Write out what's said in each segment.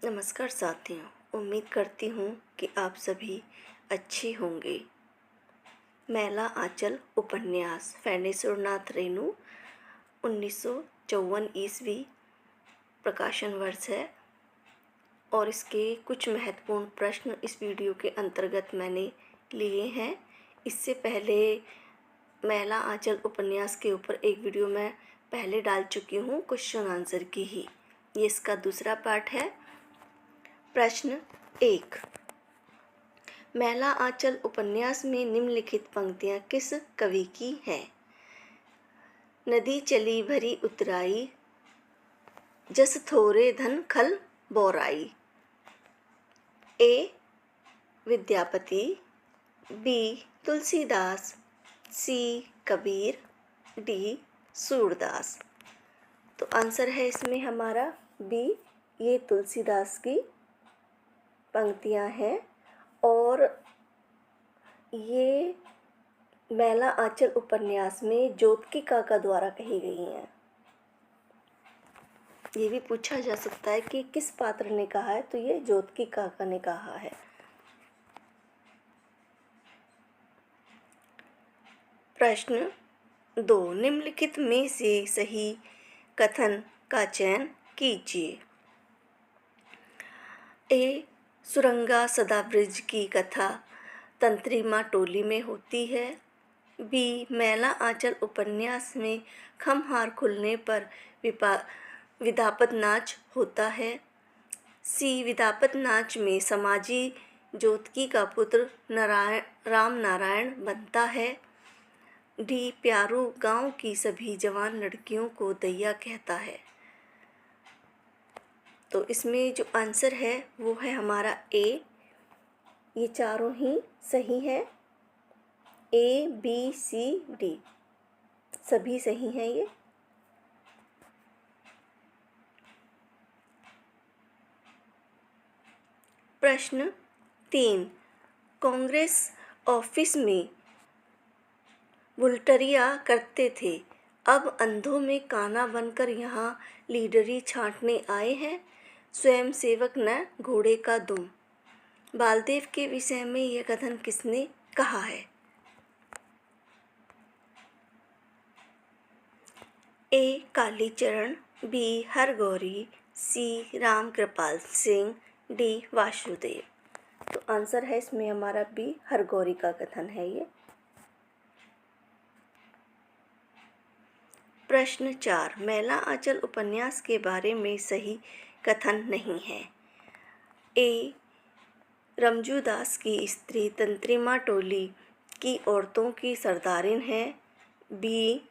नमस्कार साथियों, उम्मीद करती हूँ कि आप सभी अच्छे होंगे। मैला आंचल उपन्यास फणीश्वरनाथ रेणु 1954 ईस्वी प्रकाशन वर्ष है और इसके कुछ महत्वपूर्ण प्रश्न इस वीडियो के अंतर्गत मैंने लिए हैं। इससे पहले मैला आंचल उपन्यास के ऊपर एक वीडियो मैं पहले डाल चुकी हूँ, क्वेश्चन आंसर की ही। ये इसका दूसरा पार्ट है। प्रश्न 1। मैला आंचल उपन्यास में निम्नलिखित पंक्तियां किस कवि की हैं? नदी चली भरी उतराई, जस थोरे धन खल बोराई। ए विद्यापति, बी तुलसीदास, सी कबीर, डी सूरदास। तो आंसर है इसमें हमारा बी, ये तुलसीदास की पंक्तियां हैं और ये मैला आंचल उपन्यास में जोतकी काका द्वारा कही गई हैं। ये भी पूछा जा सकता है कि किस पात्र ने कहा है, तो ये जोतकी काका ने कहा है। प्रश्न 2। निम्नलिखित में से सही कथन का चयन कीजिए। ए सुरंगा सदाब्रज की कथा तंत्रिमा टोली में होती है। बी मैला आंचल उपन्यास में खमहार खुलने पर विदापत नाच होता है। सी विदापत नाच में समाजी जोतकी का पुत्र राम नारायण बनता है। डी प्यारू गांव की सभी जवान लड़कियों को दैया कहता है। तो इसमें जो आंसर है वो है हमारा ए। ये चारों ही सही है। ए बी सी डी सभी सही हैं ये। प्रश्न 3। कांग्रेस ऑफिस में बुलटरिया करते थे, अब अंधों में काना बनकर यहाँ लीडरी छांटने आए हैं। स्वयं सेवक न घोड़े का दुम। बालदेव के विषय में यह कथन किसने कहा है? ए कालीचरण, बी हरगौरी, सी राम कृपाल सिंह, डी वासुदेव। तो आंसर है इसमें हमारा बी हरगौरी का कथन है ये। प्रश्न 4। मैला आंचल उपन्यास के बारे में सही कथन नहीं है। ए रमजूदास की स्त्री तंत्रिमा टोली की औरतों की सरदारिन है। बी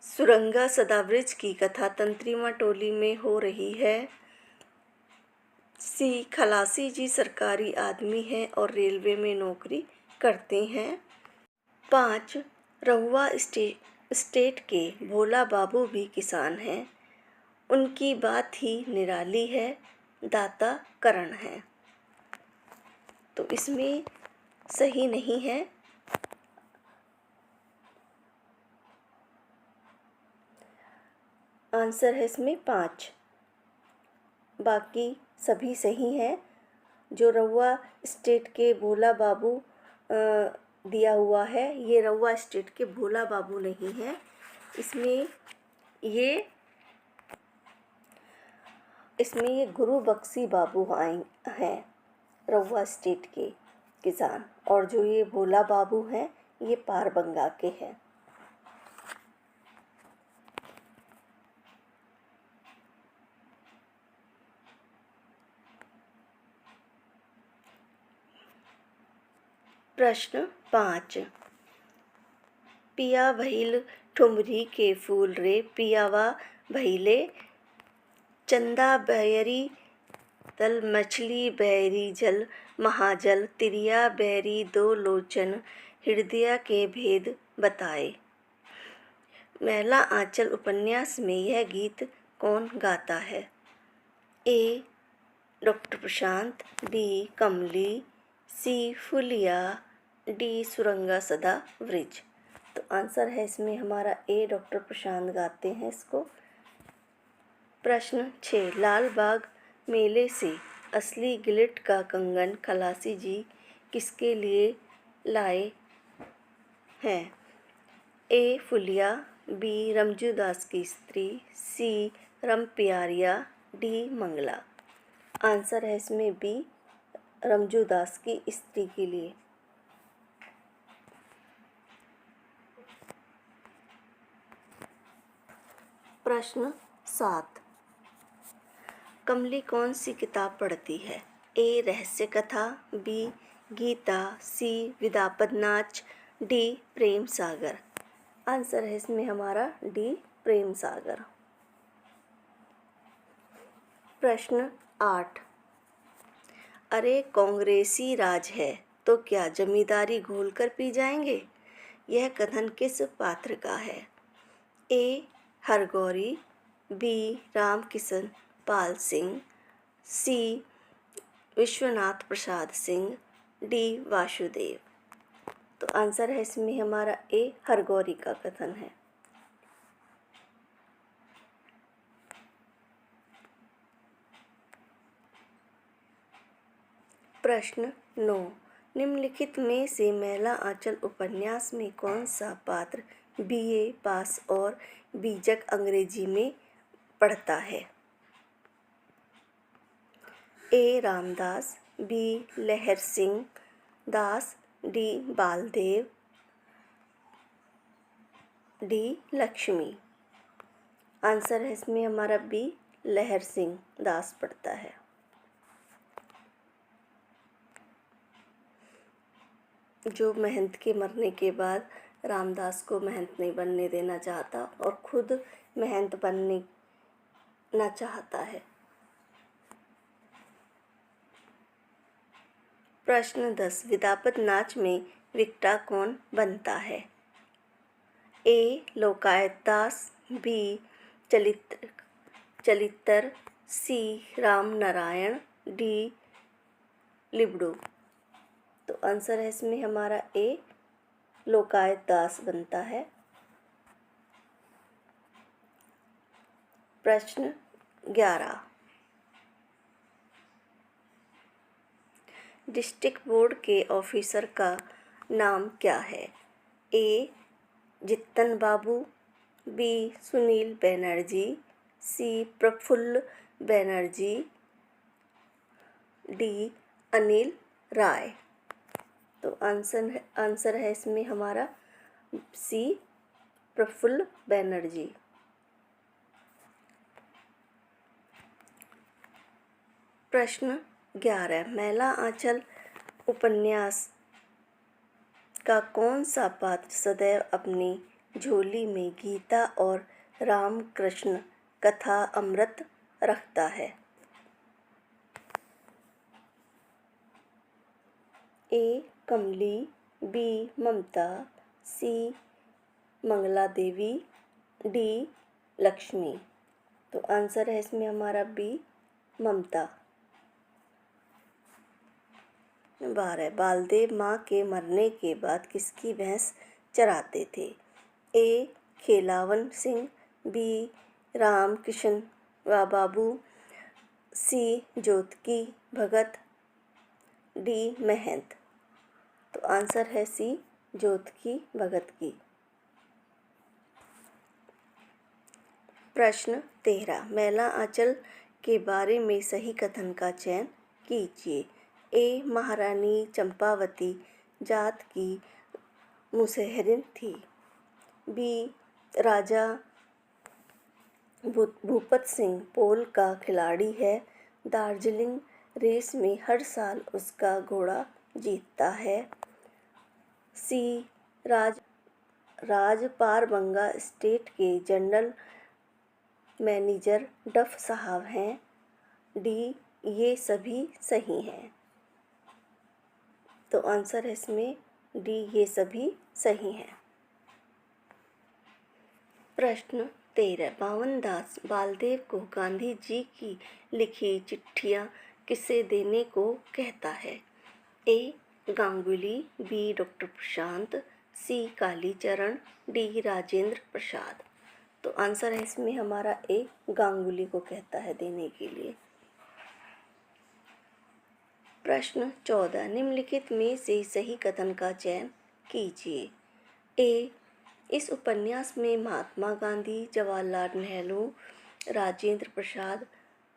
सुरंगा सदाब्रज की कथा तंत्रिमा टोली में हो रही है। सी खलासी जी सरकारी आदमी हैं और रेलवे में नौकरी करते हैं। 5 रहुआ स्टेट के भोला बाबू भी किसान हैं, उनकी बात ही निराली है, दाता करण है। तो इसमें सही नहीं है। आंसर है इसमें 5, बाकी सभी सही हैं। जो रहुआ स्टेट के भोला बाबू दिया हुआ है, ये रहुआ स्टेट के भोला बाबू नहीं है। इसमें ये गुरु बख्शी बाबू हैं, रहुआ स्टेट के किसान। और जो ये भोला बाबू हैं ये पारबंगा के हैं। प्रश्न 5। पिया भइल ठुमरी के फूल रे, पियावा भइले चंदा बैरी तल, मछली बैरी जल महाजल, तिरिया बैरी दो लोचन, हृदय के भेद बताए। मैला आंचल उपन्यास में यह गीत कौन गाता है? ए डॉक्टर प्रशांत, बी कमली, सी फुलिया, डी सुरंगा सदा व्रिज। तो आंसर है इसमें हमारा ए, डॉक्टर प्रशांत गाते हैं इसको। प्रश्न 6। लाल बाग मेले से असली गिलिट का कंगन खलासी जी किसके लिए लाए हैं? ए. फुलिया, बी. रमजूदास की स्त्री, सी. रमपियारिया, डी. मंगला। आंसर है इसमें बी. रमजूदास की स्त्री के लिए। प्रश्न 7, कमली कौन सी किताब पढ़ती है? ए. रहस्य कथा, बी. गीता, सी. विदापद नाच, डी. प्रेम सागर। आंसर है इसमें हमारा डी. प्रेम सागर। प्रश्न 8, अरे कांग्रेसी राज है तो क्या जमींदारी घोल कर पी जाएंगे? यह कथन किस पात्र का है? ए. हरगौरी, बी. रामकिशन पाल सिंह, सी. विश्वनाथ प्रसाद सिंह, डी. वासुदेव। तो आंसर है इसमें हमारा ए. हरगौरी का कथन है। प्रश्न 9, निम्नलिखित में से मैला आंचल उपन्यास में कौन सा पात्र बीए पास और बीजक अंग्रेजी में पढ़ता है? A. Ramdas, B. Lahar Singh Das, D. Baldev, D. Lakshmi. Answer है इसमें हमारा बी. लहर सिंह दास पढ़ता है। जो महंत के मरने के बाद रामदास को महंत नहीं बनने देना चाहता और खुद महंत बनने ना चाहता है। प्रश्न 10, विदापद नाच में विक्टा कौन बनता है? ए. लोकायत दास, बी. चलितर, सी. राम नारायण, डी. लिबड़ू। तो आंसर है इसमें हमारा ए. लोकायत दास बनता है। प्रश्न 11, डिस्ट्रिक्ट बोर्ड के ऑफिसर का नाम क्या है? ए. जित्तन बाबू, बी. सुनील बनर्जी, सी. प्रफुल्ल बनर्जी, डी. अनिल राय। तो आंसर है इसमें हमारा सी. प्रफुल्ल बनर्जी। प्रश्न 11, मैला आंचल उपन्यास का कौन सा पात्र सदैव अपनी झोली में गीता और रामकृष्ण कथा अमृत रखता है? ए. कमली, बी. ममता, सी. मंगला देवी, डी. लक्ष्मी। तो आंसर है इसमें हमारा बी. ममता। 12, बालदेव माँ के मरने के बाद किसकी भैंस चराते थे? ए. खेलावन सिंह, बी. रामकिशन बाबू, सी. ज्योतिकी भगत, डी. महंत। तो आंसर है सी. ज्योतिकी भगत की। प्रश्न 13, मैला आंचल के बारे में सही कथन का चयन कीजिए। ए. महारानी चंपावती जात की मुसहरिन थी, बी. राजा भूपत सिंह पोल का खिलाड़ी है, दार्जिलिंग रेस में हर साल उसका घोड़ा जीतता है, सी. राजपारबंगा स्टेट के जनरल मैनेजर डफ साहब हैं, डी. ये सभी सही हैं। तो आंसर है इसमें डी. ये सभी सही हैं। प्रश्न 13, बावन दास बालदेव को गांधी जी की लिखी चिट्ठियाँ किसे देने को कहता है? ए. गांगुली, बी. डॉक्टर प्रशांत, सी. कालीचरण, डी. राजेंद्र प्रसाद। तो आंसर है इसमें हमारा ए. गांगुली को कहता है देने के लिए। प्रश्न 14 निम्नलिखित में से सही कथन का चयन कीजिए। ए, इस उपन्यास में महात्मा गांधी, जवाहरलाल नेहरू, राजेंद्र प्रसाद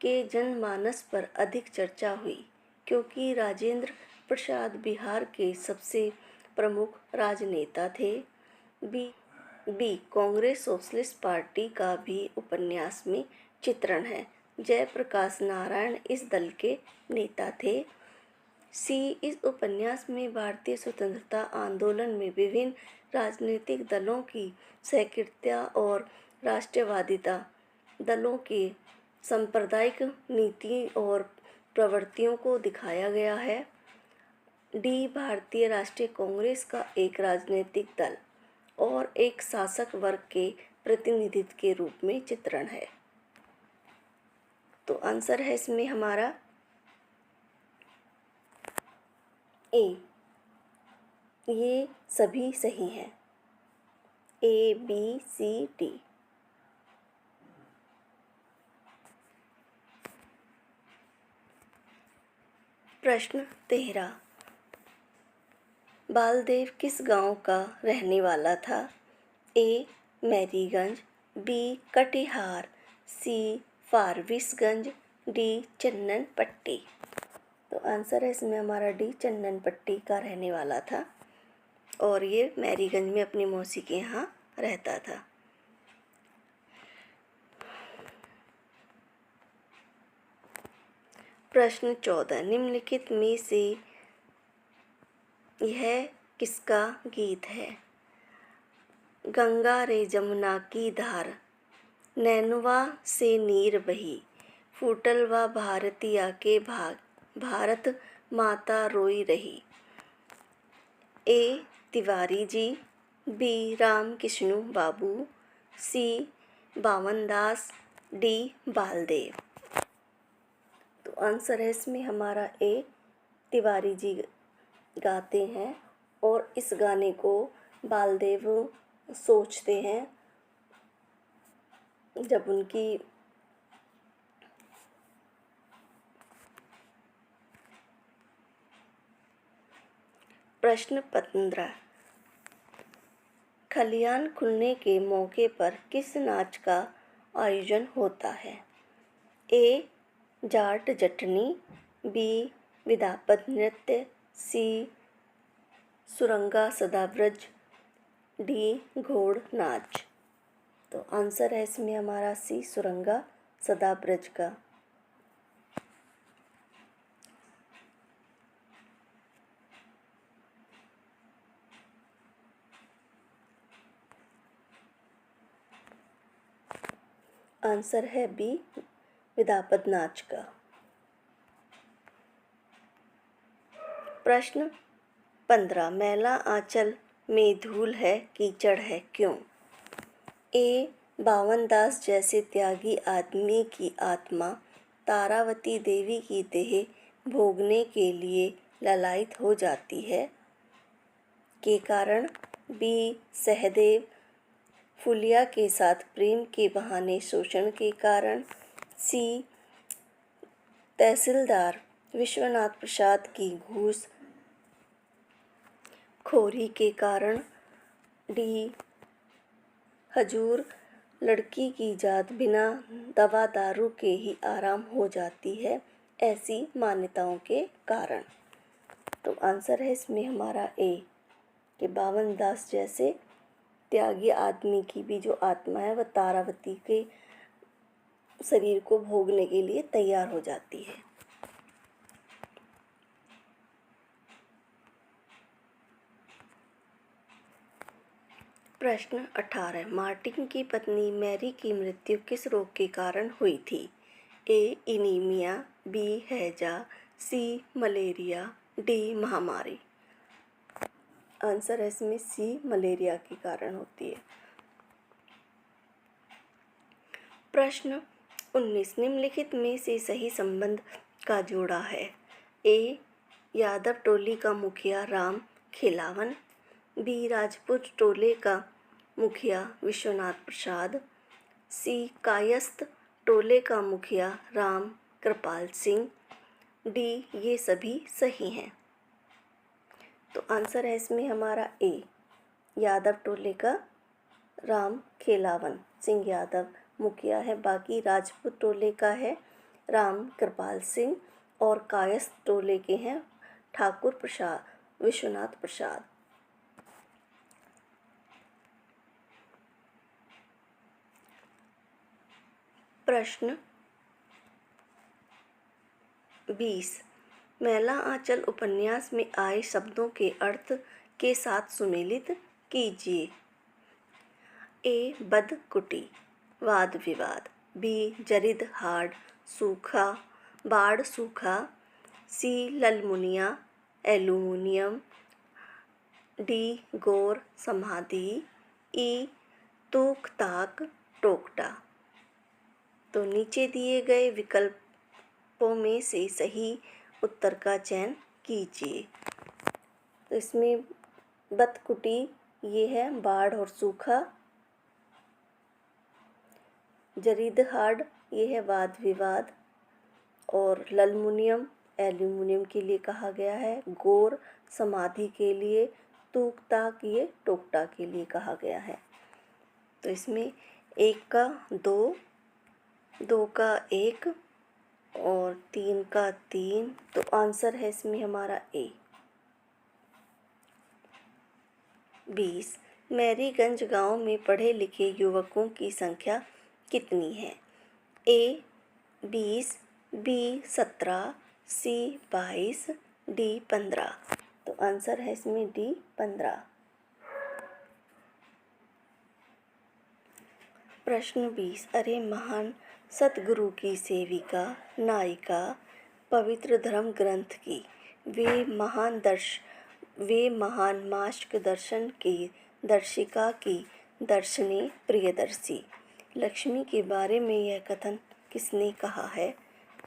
के जनमानस पर अधिक चर्चा हुई क्योंकि राजेंद्र प्रसाद बिहार के सबसे प्रमुख राजनेता थे। बी, कांग्रेस सोशलिस्ट पार्टी का भी उपन्यास में चित्रण है। जयप्रकाश नारायण इस दल के नेता थे। सी, इस उपन्यास में भारतीय स्वतंत्रता आंदोलन में विभिन्न राजनीतिक दलों की सहक्रियता और राष्ट्रवादिता दलों की सांप्रदायिक नीति और प्रवृत्तियों को दिखाया गया है। डी, भारतीय राष्ट्रीय कांग्रेस का एक राजनीतिक दल और एक शासक वर्ग के प्रतिनिधित्व के रूप में चित्रण है। तो आंसर है इसमें हमारा ए। ये सभी सही हैं, ए, बी, सी, डी। प्रश्न 13 बालदेव किस गांव का रहने वाला था? ए, मैरीगंज, बी, कटिहार, सी, फारबिसगंज, डी, चन्नन पट्टी। तो आंसर है इसमें हमारा डी, चन्नन पट्टी का रहने वाला था और ये मैरीगंज में अपनी मौसी के यहाँ रहता था। प्रश्न 14 निम्नलिखित में से यह किसका गीत है? गंगा रे जमुना की धार, नैनवा से नीर बही, फूटलवा भारतिया के भाग, भारत माता रोई रही। ए, तिवारी जी, बी, राम कृष्ण बाबू, सी, बावनदास, डी, बालदेव। तो आंसर है इसमें हमारा ए, तिवारी जी गाते हैं और इस गाने को बालदेव सोचते हैं जब उनकी प्रश्न 15 खलियान खुलने के मौके पर किस नाच का आयोजन होता है? ए, जाट जटनी, बी, विधापत नृत्य, सी, सुरंगा सदाब्रज, डी, घोड़ नाच। तो आंसर है इसमें हमारा सी, सुरंगा सदाब्रज का। आंसर है बी, विधापत नाच का। प्रश्न 15 मैला आंचल में धूल है कीचड़ है क्यों? ए, बावनदास जैसे त्यागी आदमी की आत्मा तारावती देवी की देह भोगने के लिए ललायित हो जाती है के कारण, बी, सहदेव फुलिया के साथ प्रेम के बहाने शोषण के कारण, सी, तहसीलदार विश्वनाथ प्रसाद की घूस खोरी के कारण, डी, हजूर लड़की की जात बिना दवा दारू के ही आराम हो जाती है ऐसी मान्यताओं के कारण। तो आंसर है इसमें हमारा ए कि बावनदास जैसे त्यागी आदमी की भी जो आत्मा है वह तारावती के शरीर को भोगने के लिए तैयार हो जाती है। प्रश्न 18 मार्टिन की पत्नी मैरी की मृत्यु किस रोग के कारण हुई थी? ए, एनीमिया, बी, हैजा, सी, मलेरिया, डी, महामारी। आंसर है इसमें सी, मलेरिया के कारण होती है। प्रश्न 19 निम्नलिखित में से सही संबंध का जोड़ा है? ए, यादव टोली का मुखिया राम खिलावन, बी, राजपूत टोले का मुखिया विश्वनाथ प्रसाद, सी, कायस्थ टोले का मुखिया राम कृपाल सिंह, डी ये सभी सही हैं। तो आंसर है इसमें हमारा ए, यादव टोले का राम खेलावन सिंह यादव मुखिया है। बाकी राजपूत टोले का है राम कृपाल सिंह और कायस्थ टोले के हैं ठाकुर प्रसाद विश्वनाथ प्रसाद। प्रश्न 20, मैला आंचल उपन्यास में आए शब्दों के अर्थ के साथ सुमेलित कीजिए। ए बदकुटी वाद विवाद, बी जरिद हाड़ सूखा बाढ़ सूखा, सी ललमुनिया एल्यूमिनियम, डी गौर समाधि, ई तूक ताक टोकटा। तो नीचे दिए गए विकल्पों में से सही उत्तर का चयन कीजिए। तो इसमें बदकुटी ये है बाढ़ और सूखा, जरीद हाड़ ये है वाद विवाद, और ललमुनियम एल्यूमिनियम के लिए कहा गया है, गौर समाधि के लिए, तूक ताक ये टोकटा के लिए कहा गया है। तो इसमें 1 का 2, 2 का 1 और 3 का 3, तो आंसर है इसमें हमारा ए। 20, मैरीगंज गांव में पढ़े लिखे युवकों की संख्या कितनी है? ए 20, बी 17, सी 22, डी 15। तो आंसर है इसमें डी 15। प्रश्न 20, अरे महान सतगुरु की सेविका नायिका पवित्र धर्म ग्रंथ की वे महान मास्क दर्शन की दर्शिका की दर्शनी प्रियदर्शी लक्ष्मी के बारे में यह कथन किसने कहा है?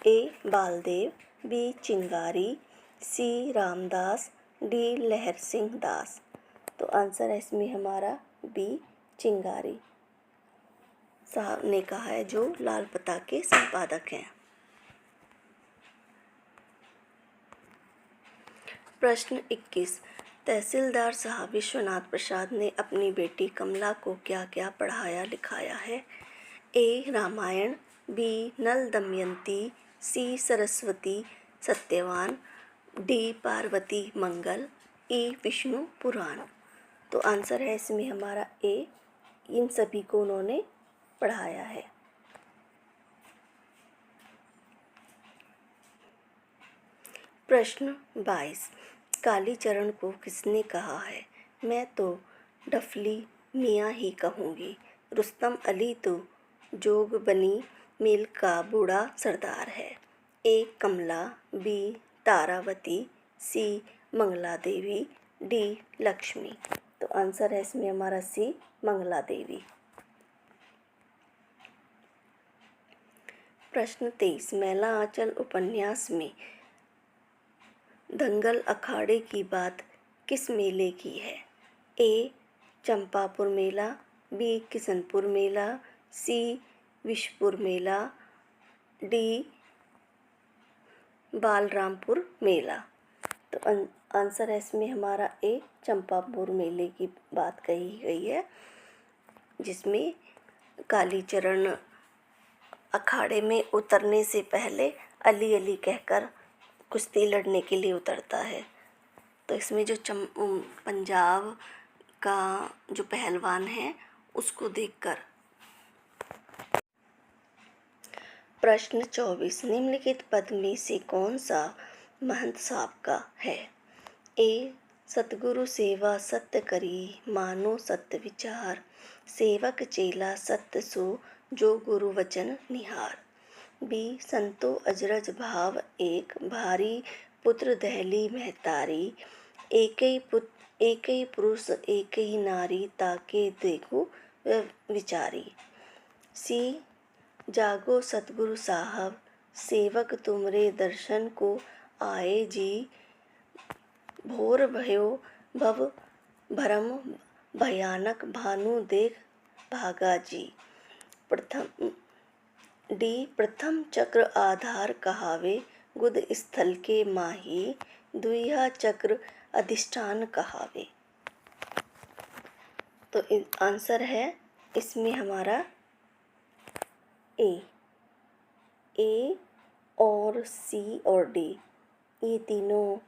ए बालदेव, बी चिंगारी, सी रामदास, डी लहर सिंह दास। तो आंसर है इसमें हमारा बी चिंगारी साहब ने कहा है, जो लाल पता के संपादक हैं। प्रश्न 21, तहसीलदार साहब विश्वनाथ प्रसाद ने अपनी बेटी कमला को क्या क्या पढ़ाया लिखाया है? A Ramayan, B Nal Damayanti, C Saraswati Satyavan, D Parvati Mangal, E Vishnu Puran. तो आंसर है इसमें हमारा ए, इन सभी को उन्होंने पढ़ाया है। प्रश्न 22, कालीचरण को किसने कहा है? मैं तो डफली मियाँ ही कहूँगी, रुस्तम अली तो जोग बनी मिल का बूढ़ा सरदार है। ए कमला, बी तारावती, सी मंगला देवी, डी लक्ष्मी। तो आंसर है इसमें हमारा सी मंगला देवी। प्रश्न 23, मैला आंचल उपन्यास में दंगल अखाड़े की बात किस मेले की है? ए चंपापुर मेला, बी किशनपुर मेला, सी विशपुर मेला, डी बालरामपुर मेला। तो आंसर है इसमें हमारा ए चंपापुर मेले की बात कही गई है, जिसमें कालीचरण अखाड़े में उतरने से पहले अली अली कहकर कुश्ती लड़ने के लिए उतरता है। तो इसमें जो पंजाब का जो पहलवान है उसको देखकर। प्रश्न 24, निम्नलिखित पद में से कौन सा महंत साहब का है? ए सतगुरु सेवा सत्य करी मानो सत्य विचार, सेवक चेला सत्य सो जो गुरु वचन निहार। बी संतो अजरज भाव एक भारी पुत्र दहली महतारी, एक ही पुरुष एक ही नारी ताके देखो विचारी। सी जागो सतगुरु साहब सेवक तुमरे दर्शन को आए जी, भोर भयो भव भरम भयानक भानु देख भागा जी। प्रथम चक्र आधार कहावे गुद स्थल के माही दुइहा चक्र अधिष्ठान कहावे। तो आंसर है इसमें हमारा ए और सी और डी, ये तीनों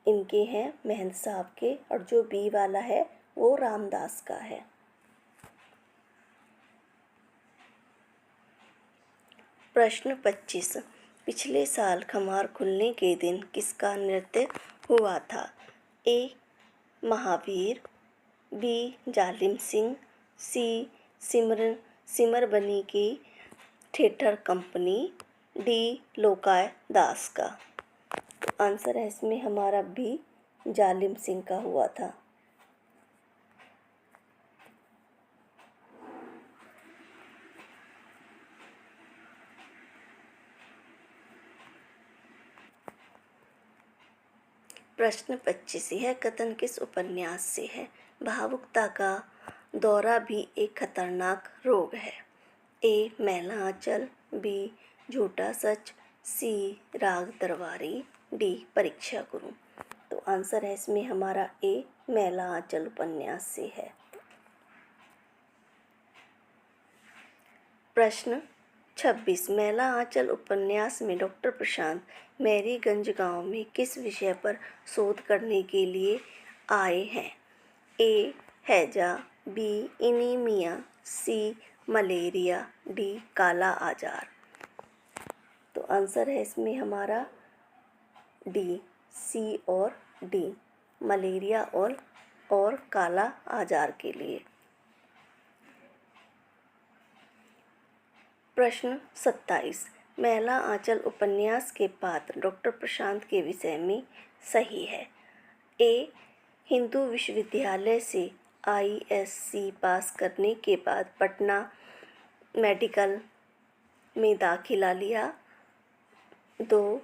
इनके हैं महंत साहब के, और जो बी वाला है वो रामदास का है। प्रश्न 25, पिछले साल खमार खुलने के दिन किसका नृत्य हुआ था? ए महावीर, बी जालिम सिंह, सी सिमरबनी की थिएटर कंपनी, डी लोकाय दास का। तो आंसर है इसमें हमारा बी जालिम सिंह का हुआ था। प्रश्न 25, यह कथन किस उपन्यास से है? भावुकता का दौरा भी एक खतरनाक रोग है। ए मैला आंचल, बी झूठा सच, सी राग दरबारी, डी परीक्षा गुरु। तो आंसर है इसमें हमारा ए मैला आंचल उपन्यास से है। प्रश्न 26, मैला आंचल उपन्यास में डॉक्टर प्रशांत मैरीगंज गांव में किस विषय पर शोध करने के लिए आए हैं? ए हैजा, बी एनीमिया, सी मलेरिया, डी काला आजार। तो आंसर है इसमें हमारा डी, सी और डी, मलेरिया और काला आजार के लिए। प्रश्न 27, मैला आंचल उपन्यास के पात्र डॉक्टर प्रशांत के विषय में सही है। ए हिंदू विश्वविद्यालय से ISC पास करने के बाद पटना मेडिकल में दाखिला लिया। 2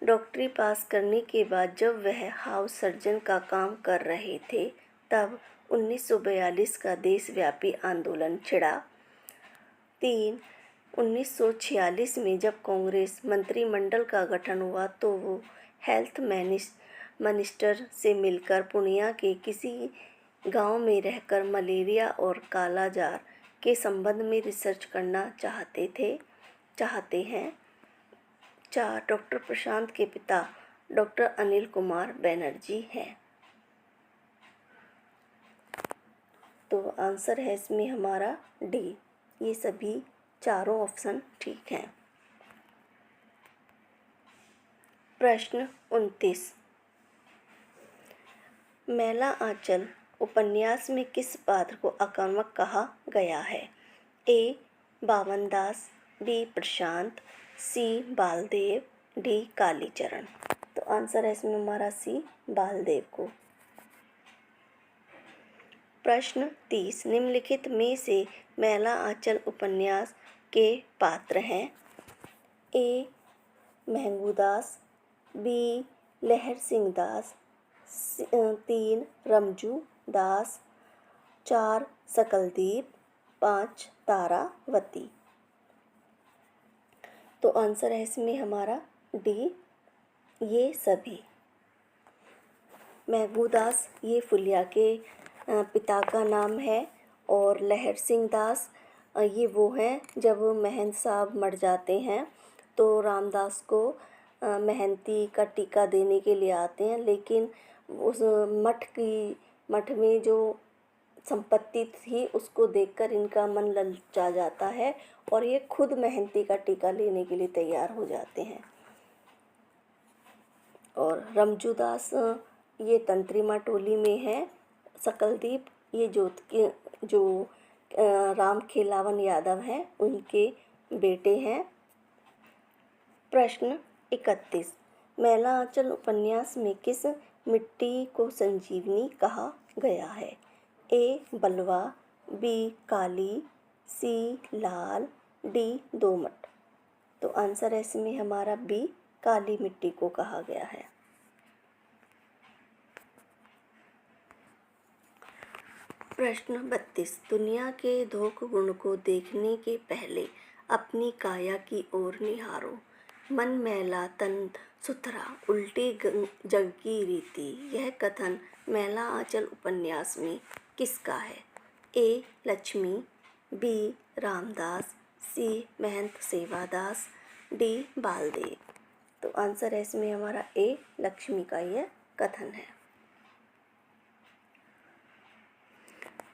डॉक्टरी पास करने के बाद जब वह हाउस सर्जन का काम कर रहे थे तब 1942 का देशव्यापी आंदोलन छिड़ा। 3 1946 में जब कांग्रेस मंत्रिमंडल का गठन हुआ तो वो हेल्थ मिनिस्टर से मिलकर पूर्णिया के किसी गांव में रहकर मलेरिया और कालाजार के संबंध में रिसर्च करना चाहते हैं। 4 डॉक्टर प्रशांत के पिता डॉक्टर अनिल कुमार बनर्जी हैं। तो आंसर है इसमें हमारा डी, ये सभी चारों ऑप्शन ठीक हैं। प्रश्न 29, मैला आंचल उपन्यास में किस पात्र को आक्रामक कहा गया है? ए बावनदास, बी प्रशांत, सी बालदेव, डी कालीचरण। तो आंसर है इसमें हमारा सी बालदेव को। प्रश्न 30, निम्नलिखित में से मैला आंचल उपन्यास के पात्र हैं? ए महंगूदास, बी लहर सिंह दास, 3 रमजू दास, 4 सकलदीप, 5 तारावती। तो आंसर है इसमें हमारा डी, ये सभी। महंगूदास ये फुलिया के पिता का नाम है, और लहर सिंह दास ये वो हैं जब महंत साहब मर जाते हैं तो रामदास को महंती का टीका देने के लिए आते हैं, लेकिन उस मठ में जो संपत्ति थी उसको देखकर इनका मन ललचा जाता है और ये खुद महंती का टीका लेने के लिए तैयार हो जाते हैं। और रमजूदास ये तंत्रिमा टोली में है। सकलदीप ये जो राम खेलावन यादव हैं उनके बेटे हैं। प्रश्न 31, मैला आंचल उपन्यास में किस मिट्टी को संजीवनी कहा गया है? ए बलवा, बी काली, सी लाल, डी दोमट। तो आंसर है इसमें हमारा बी, काली मिट्टी को कहा गया है। प्रश्न 32, दुनिया के धोख गुण को देखने के पहले अपनी काया की ओर निहारो। मन मैला तन सुथरा उल्टी जग की रीति। यह कथन मैला आंचल उपन्यास में किसका है? ए. लक्ष्मी, बी. रामदास, सी. महंत सेवादास, डी. बालदेव। तो आंसर है इसमें हमारा ए. लक्ष्मी का यह कथन है।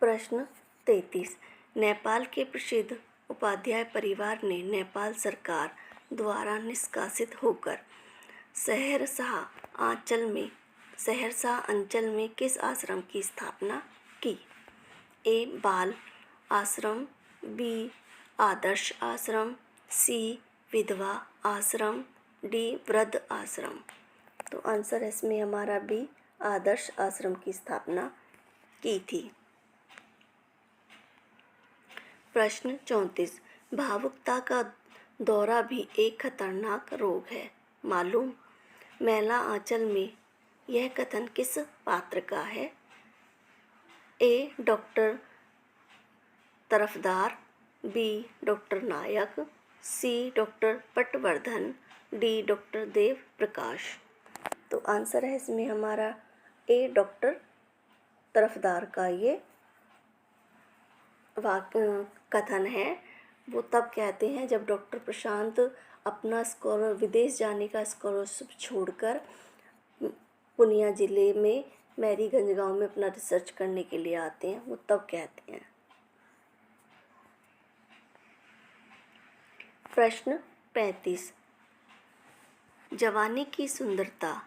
प्रश्न 33। नेपाल के प्रसिद्ध उपाध्याय परिवार ने नेपाल सरकार द्वारा निष्कासित होकर सहरसा अंचल में किस आश्रम की स्थापना की? ए. बाल आश्रम, बी. आदर्श आश्रम, सी. विधवा आश्रम, डी. वृद्ध आश्रम। तो आंसर है इसमें हमारा बी. आदर्श आश्रम की स्थापना की थी। प्रश्न 34। भावुकता का दौरा भी एक खतरनाक रोग है, मालूम? मैला आंचल में यह कथन किस पात्र का है? A. Doctor Tarafdar, B. Doctor Nayak, C. Doctor Patwardhan, D. Doctor Dev Prakash. तो आंसर है इसमें हमारा ए. डॉक्टर तरफदार का ये कथन है। वो तब कहते हैं जब डॉक्टर प्रशांत अपना विदेश जाने का स्कॉलरशिप छोड़कर पूर्णिया ज़िले में मैरीगंज गांव में अपना रिसर्च करने के लिए आते हैं, वो तब कहते हैं। प्रश्न 35। जवानी की सुंदरता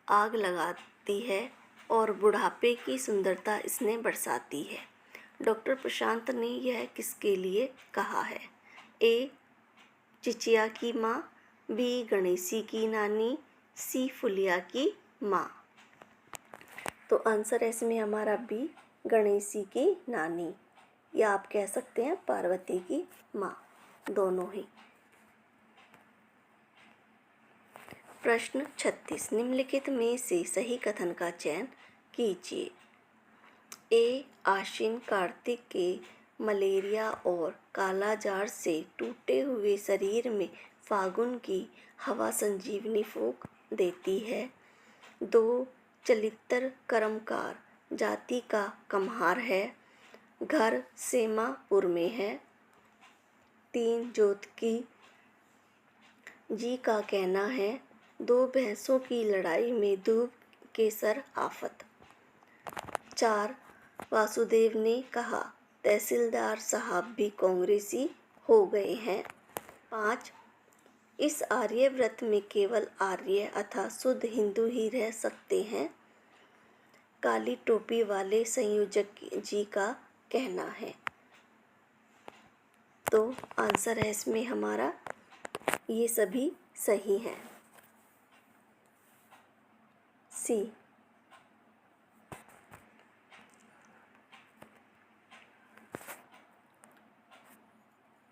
आग लगाती है और बुढ़ापे की सुंदरता इसने बरसाती है। डॉक्टर प्रशांत ने यह किसके लिए कहा है? ए. चिचिया की माँ, बी. गणेशी की नानी, सी. फुलिया की माँ। तो आंसर है इसमें हमारा बी. गणेशी की नानी, या आप कह सकते हैं पार्वती की माँ, दोनों ही। प्रश्न 36। निम्नलिखित में से सही कथन का चयन कीजिए। ए. आश्विन कार्तिक के मलेरिया और कालाजार से टूटे हुए शरीर में फागुन की हवा संजीवनी फूंक देती है। 2. चलित्र कर्मकार जाति का कम्हार है, घर सेमापुर में है। 3. ज्योतिकी जी का कहना है 2 भैंसों की लड़ाई में दूब के सर आफत। 4. वासुदेव ने कहा तहसीलदार साहब भी कांग्रेसी हो गए हैं। 5. इस आर्यव्रत में केवल आर्य अथवा शुद्ध हिंदू ही रह सकते हैं, काली टोपी वाले संयोजक जी का कहना है। तो आंसर है इसमें हमारा ये सभी सही हैं। सी।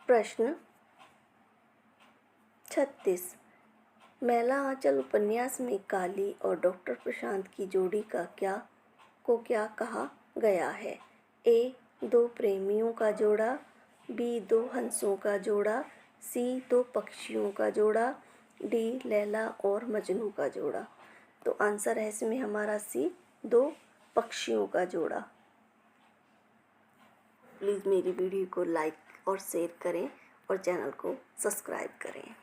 प्रश्न 36। मैला आंचल उपन्यास में काली और डॉक्टर प्रशांत की जोड़ी का क्या कहा गया है? ए. 2 प्रेमियों का जोड़ा, बी. 2 हंसों का जोड़ा, सी. 2 पक्षियों का जोड़ा, डी. लैला और मजनू का जोड़ा। तो आंसर है इसमें हमारा सी. 2 पक्षियों का जोड़ा। प्लीज़ मेरी वीडियो को लाइक और शेयर करें और चैनल को सब्सक्राइब करें।